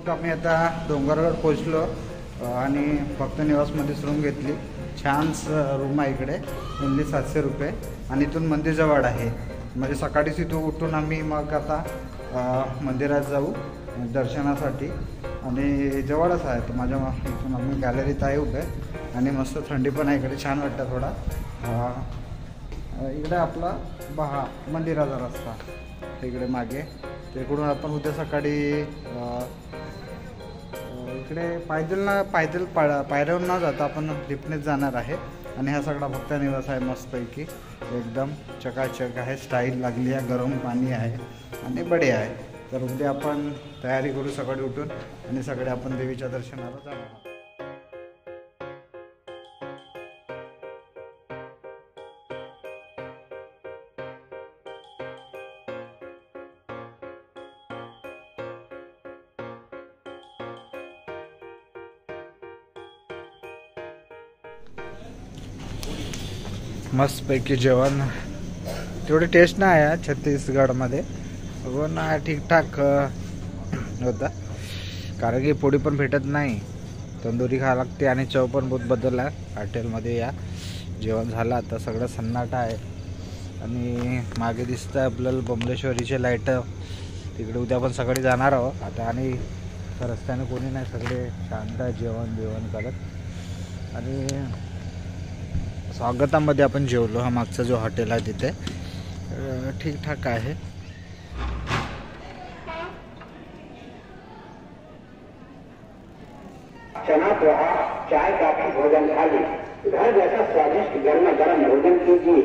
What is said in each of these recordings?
मग आम्ही आता डोंगरगड पोचलो आणि भक्त निवासमध्येच रूम घेतली। छान रूम आहे इकडे, ओन्ली 700 रुपये आणि इथून मंदिर जवळ आहे। म्हणजे सकाळीच इथून उठून आम्ही मग आता मंदिरात जाऊ दर्शनासाठी आणि जवळच आहे तर माझ्या इथून आम्ही गॅलरीत आहे उभे आणि मस्त थंडी पण आहे इकडे, छान वाटतं थोडा। इकडे आपला मंदिराचा रस्ता इकडे मागे, तिकडून आपण उद्या सकाळी इकडे पायऱ्यावर न जाता आपण लिफ्टनेच जाणार आहे। आणि हा सगळा भक्त निवास आहे मस्तपैकी, एकदम चकाचक आहे, स्टाईल लागली आहे, गरम पाणी आहे आणि बढिया आहे। तर उद्या आपण तयारी करू सकाळी उठून आणि सगळे आपण देवीच्या दर्शनाला जाणार आहोत। मस्तपैकी जेवण, तेवढी टेस्ट नाही आहे छत्तीसगडमध्ये, पण ठीकठाक होता, कारण की पोळी पण भेटत नाही, तंदुरी खावं लागते आणि चव पण बहुत बदलला हॉटेलमध्ये। या जेवण झालं आता, सगळं सन्नाटा आहे आणि मागे दिसतं आपल्याला बमलेश्वरीचे लाईट, तिकडे उद्या पण सकाळी जाणार आहोत आता। आणि रस्त्याने कोणी नाही, सगळे शांत जेवण करत आणि स्वागतामध्ये आपण जेवलो। हा मागचा जो हॉटेल आहे तिथे ठीकठाक आहे। चना पोहा, चाय काफी भोजन थाली, घर जैसा स्वादिष्ट गर्मा गर्म भोजन कीजिए।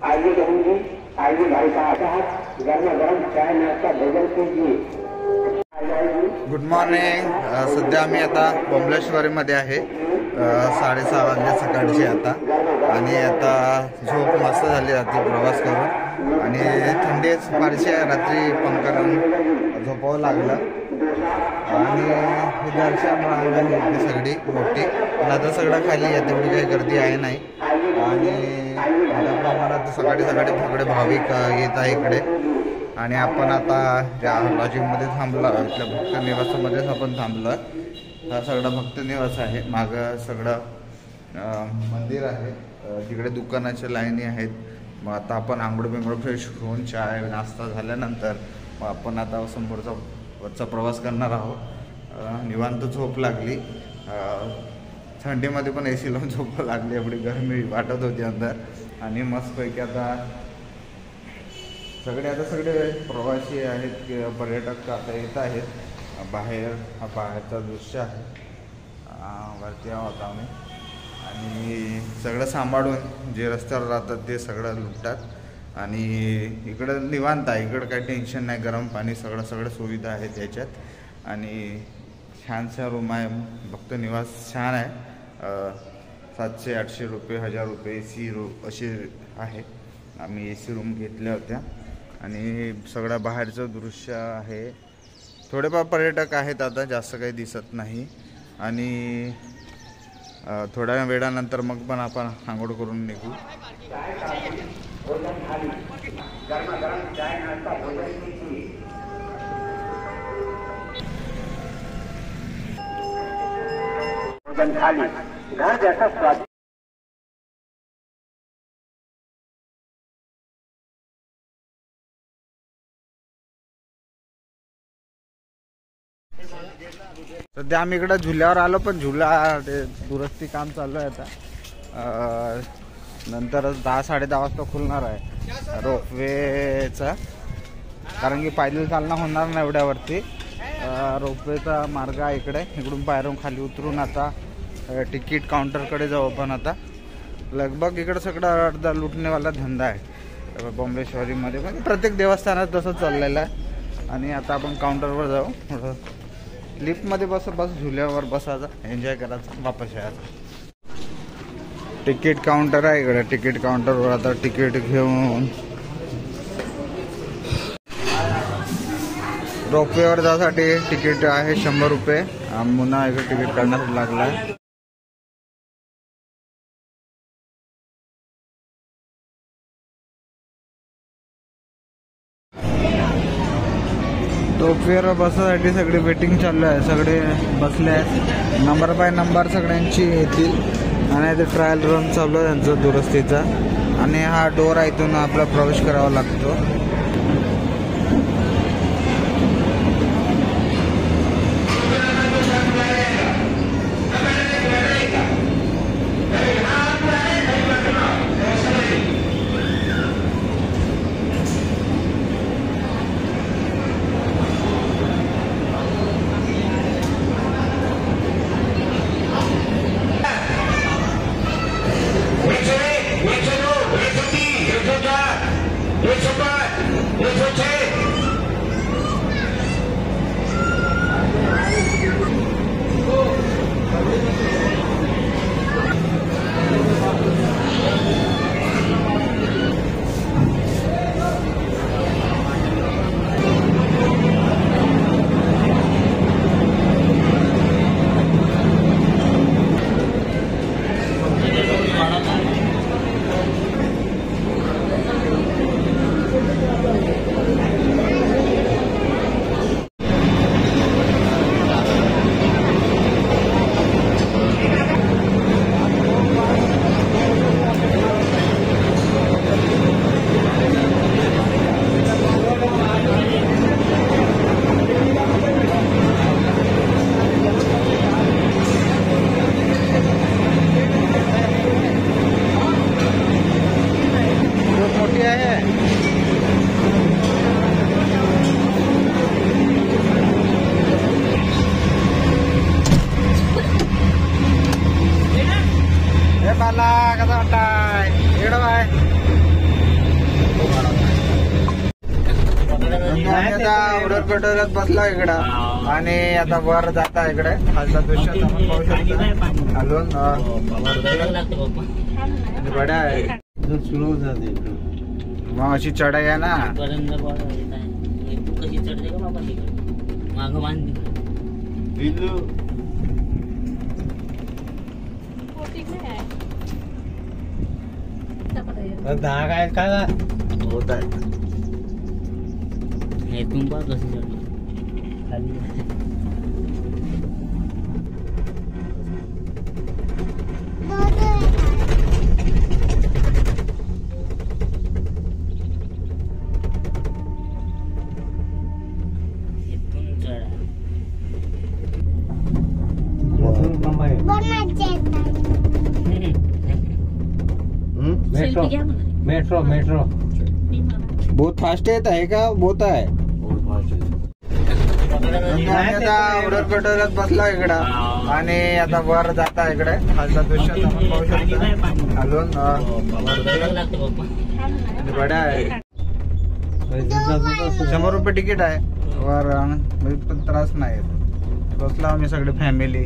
आइए बहन जी, आइए भाई साहब, गर्मा गर्म चाय नाश्ता भोजन कीजिए। गुड मॉर्निंग, सध्या आम्ही आता बमलेश्वरीमध्ये आहे, 6:30 वाजले सकाळचे आता, आणि आता झोप मस्त झाली रात्री प्रवास करून आणि थंडीच फारशी आहे, रात्री पंखा झोपावं लागलं आणि दर्शन रांग सगळी मोठी, पण आता सगळं खाली आहे, तेवढी काही गर्दी आहे नाही आणि मोठ्या प्रमाणात सकाळी सगळे भाविक येत आहे इकडे। आणि आपण आता ज्या लॉजिंगमध्ये थांबलो, इथल्या भक्त निवासामध्येच आपण थांबलो आहे। हा सगळा भक्त निवास आहे, मागं सगळं मंदिर आहे, तिकडे दुकानाच्या लाईनी आहेत। मग आता आपण आंघोळ फ्रेश होऊन चाय नाश्ता झाल्यानंतर मग आपण आता वरचा प्रवास करणार आहोत। निवांत झोप लागली, थंडीमध्ये पण AC लावून झोप लागली, एवढी गरमी वाटत होती अंदर आणि मस्तपैकी आता सगळे प्रवासी आहेत, पर्यटक आता येत आहेत बाहेर। हा बाहेरचा दृश्य आहे, वरती आहोत आम्ही आणि सगळं सांभाळून जे रस्त्यावर राहतात ते सगळं लुटतात आणि इकडं निवांत आहे, इकडं काही टेन्शन नाही, गरम पाणी सगळं सुविधा आहेत याच्यात आणि छानसा रूम आहे, भक्त निवास छान आहे। 700-800 रुपये, 1000 रुपये AC रूम असे आहे। आम्ही AC रूम घेतल्या होत्या आणि सगळं बाहेरचं दृश्य आहे। थोडेफार पर्यटक आहेत आता, जास्त काही दिसत नाही आणि थोड्या वेळानंतर मग पण आपण आंघोळ करून निघू। घर जैसा स्वाद सध्या आम्ही इकडं झुल्यावर आलो, पण झुला ते दुरुस्ती काम चालू आहे आता, नंतर 10-10:30 वाजता खुलणार आहे रोपवेचा, कारण की पायदल चालणं होणार नाही एवढ्यावरती। रोपवेचा मार्ग आहे इकडून पायरून खाली उतरून आता तिकीट काउंटरकडे जाऊ आपण आता। लगभग इकडं सगळं अर्धा लुटणेवाला धंदा आहे बमलेश्वरीमध्ये, पण प्रत्येक देवस्थानात तसं चाललेलं आहे। आणि आता आपण काउंटरवर जाऊ, थोडं लिफ्टमध्ये बस झुल्यावर बसायचं, एन्जॉय करायचं, वापस यायचं। तिकीट काउंटर आहे इकडे, तिकीट काउंटरवर आता तिकीट घेऊन रोपवेवर जाण्यासाठी तिकीट आहे 100 रुपये, पुन्हा इकडे तिकीट काढण्यासाठी लागला आहे। रोपवेवर बसासाठी सगळी वेटिंग चालू आहे, सगळे बसले आहेत, नंबर बाय नंबर सगळ्यांची येतील आणि ते ट्रायल रन चालू आहे त्यांचा दुरुस्तीचा. आणि हा डोर आहे, इथून आपला प्रवेश करावा लागतो. कसा वाटताय इकडं बाय उडर पेटवल्यात बसला इकडं आणि आता वर जाता इकडे खालचा दृश्य आपण पाहू शकतो. खालून बड्या आहे मग अशी चढाई आहे ना. कशी चढते का बाबा माग बांधली धागा आहेत का होत आहे. हे तुम पा कशी चढली खाली मेट्रो मेट्रो बहुत फास्ट येत आहे का बहुत आहे. उडर पेटवल्यात बसला इकडं आणि आता वर जाता इकडे खालचा दृश्य आपण पाहू शकतो. खालून बड्या आहे. 100 रुपये तिकीट आहे वर पण त्रास नाही. बसला आम्ही सगळे फॅमिली.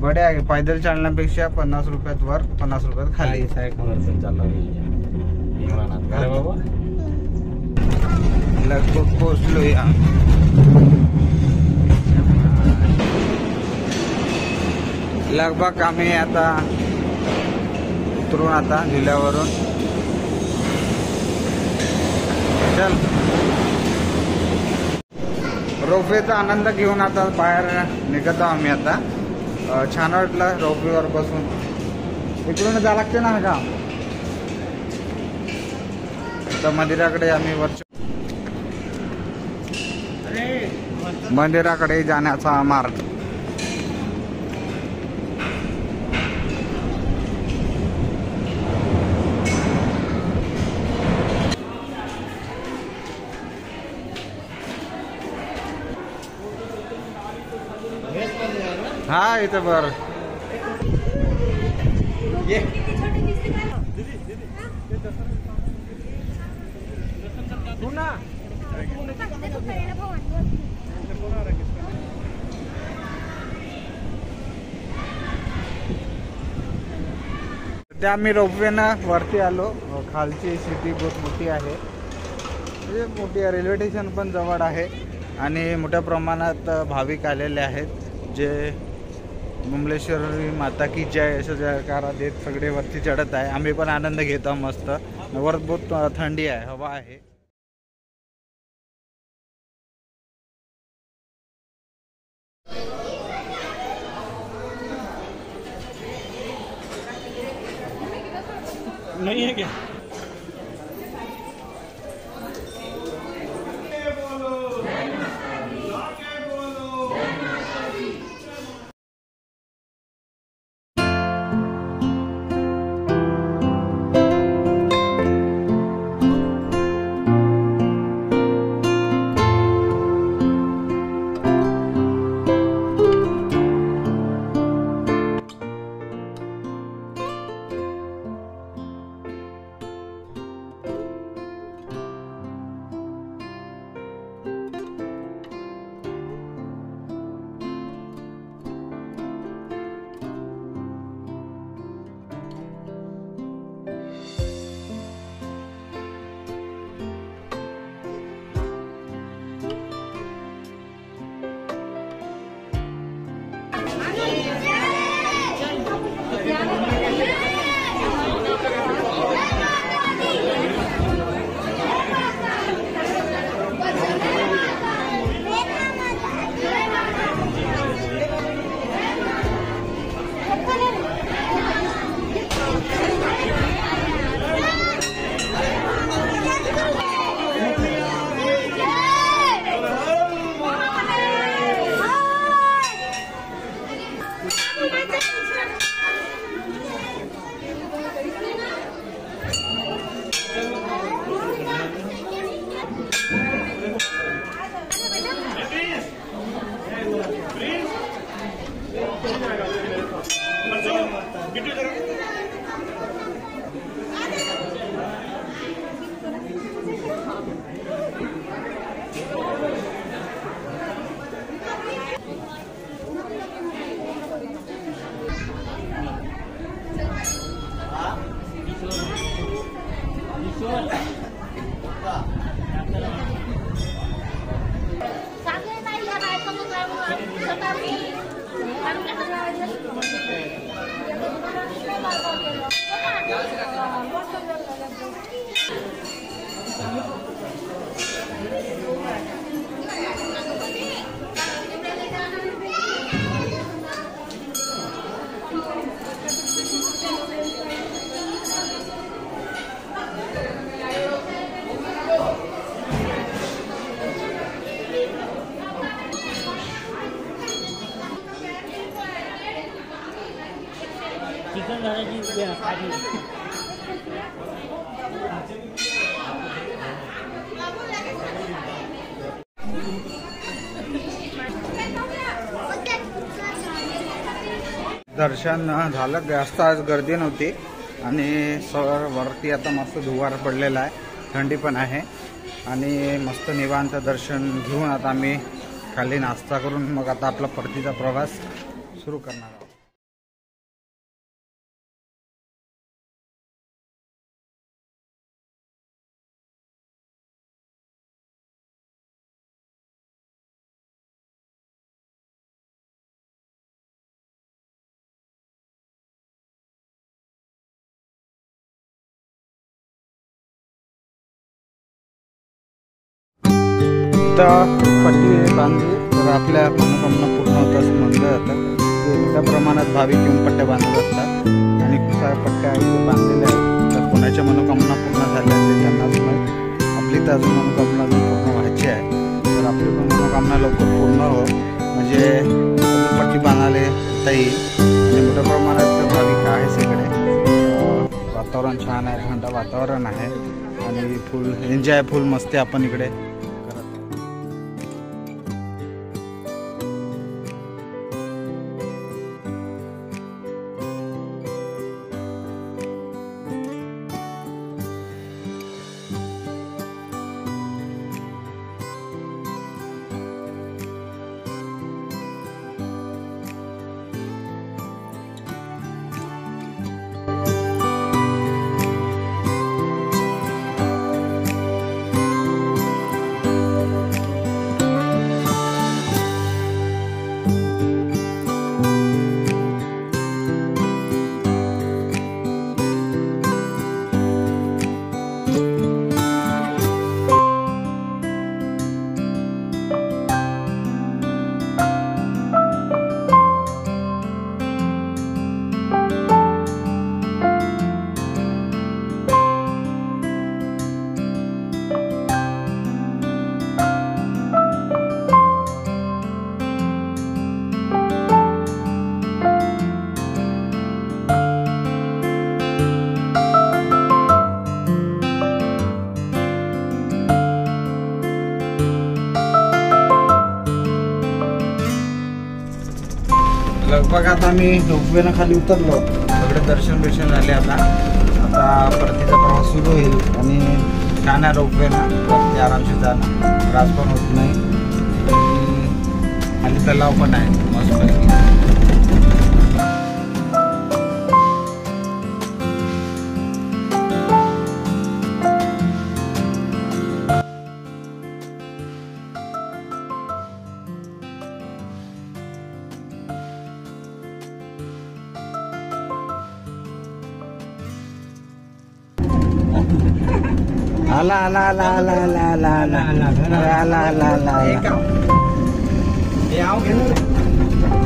बड्या आहे. पैदल चालण्यापेक्षा 50 रुपयात वर 50 रुपयात खाली. लगभग पोहोचलो या. लगभग आम्ही आता उतरून आता जिल्ह्यावरून चल रोपवेचा आनंद घेऊन आता बाहेर निघतो आम्ही. आता छान वाटलं रोपवेवर बसून. इकडून जा लागते ना का तर मंदिराकडे आम्ही मंदिराकडे जाण्याचा मार्ग. हा इथं बर सध्या आम्ही रोपवेनं वरती आलो. खालची सिटी बहुत मोठी आहे. मोठी आहे. रेल्वे स्टेशन पण जवळ आहे आणि मोठ्या प्रमाणात भाविक आलेले आहेत जे बुमलेश्वरी माता की जय अशा जयकारा देत सगळे वरती चढत आहे. आम्ही पण आनंद घेतो मस्त. वर बहुत थंडी आहे, हवा आहे. नहीं है क्या? चिकन घालायची आधी दर्शन झालं, जास्त आज गर्दी नव्हती आणि वरती आता मस्त धुवार पडलेला आहे, थंडी पण आहे आणि मस्त निवांत दर्शन घेऊन आता आम्ही खाली नाश्ता करून मग आता आपला परतीचा प्रवास सुरू करणार आहोत. पट्टी बांधली तर आपल्या मनोकामना पूर्ण होतं असं म्हणलं जातं. त्या प्रमाणात भाविक येऊन पट्ट्या बांधत असतात आणि पट्ट्या बांधलेल्या आहेत. तर कोणाच्या मनोकामना पूर्ण झाल्या ते त्यांनाच मग आपली तर अजून मनोकामना अजून पूर्ण व्हायची आहे. तर आपली मनोकामना लवकर पूर्ण हो म्हणजे अजून पट्टी बांधायला येईल. आणि मोठ्या प्रमाणात भाविक आहे सगळे. वातावरण छान आहे, थंड वातावरण आहे आणि फुल एन्जॉय फुल मस्ती आपण इकडे लगभग आता मी रोपवेनं खाली उतरलो, सगळे दर्शन झाले. आता परतीचा प्रवास सुरू होईल आणि छान आहे रोपवेनं, वरती आरामशीर जाणं, त्रास पण होत नाही आणि खाली तलाव पण आहे मस्तपैकी. आला आला आला आला आला आला आला आला आला आला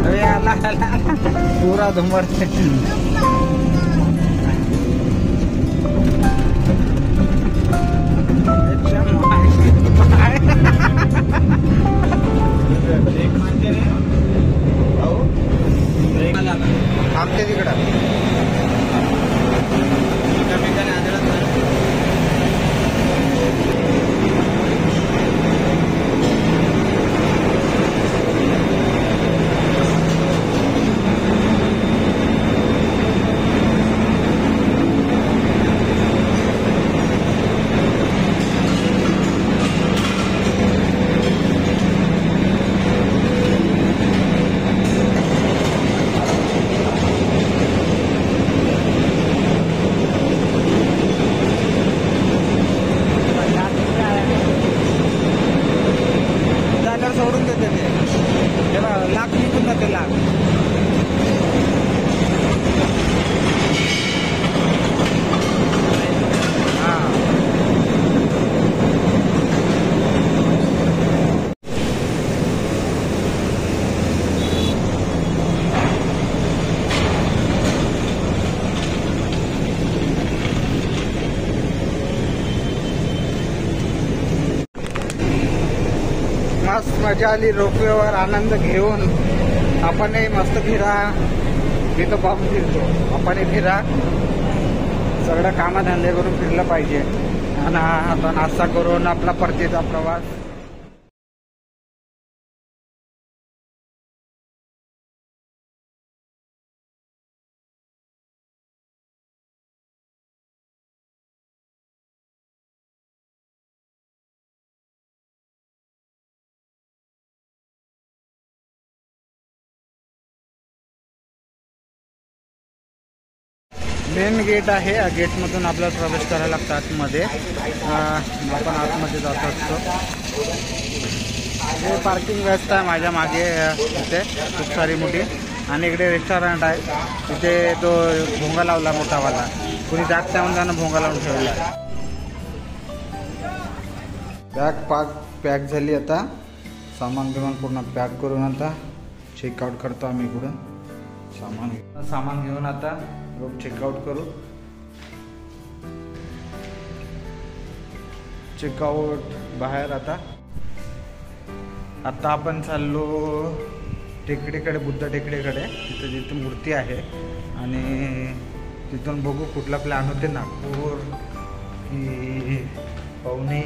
अरे आला आला पूरा धुमर आमच्या तिकडं सोडून देते ते लाख निघून जाते लाख. मस्त मजा आली रोपवेवर, आनंद घेऊन आपणही मस्त फिरा. मी तर बॉम्ब फिरतो, आपणही फिरा. सगळं कामधंदे करून फिरलं पाहिजे आणि आता नाश्ता करून आपला परतीचा प्रवास. मेन गेट आहे, या गेटमधून आपल्याला प्रवेश करायला लागतो आतमध्ये. आपण आतमध्ये जात असतो. हे पार्किंग व्यवस्था आहे माझ्या मागे इथे खूप सारी मोठी, आणि इकडे रेस्टॉरंट आहे. तिथे तो भोंगा लावला मोठावाला, कुणी जात नाही म्हणून त्यानं भोंगा लावून ठेवला. बॅग पॅक झाली. आता सामान बिमान पूर्ण पॅक करून आता चेकआउट करतो आम्ही. इकडून सामान घेऊन आता रोप चेकआउट करू. चेकआउट बाहेर. आता आपण चाललो टेकडीकडे, बुद्ध टेकडीकडे. तिथं जिथं मूर्ती आहे आणि तिथून बघू कुठला प्लॅन होते, नागपूर की पवनी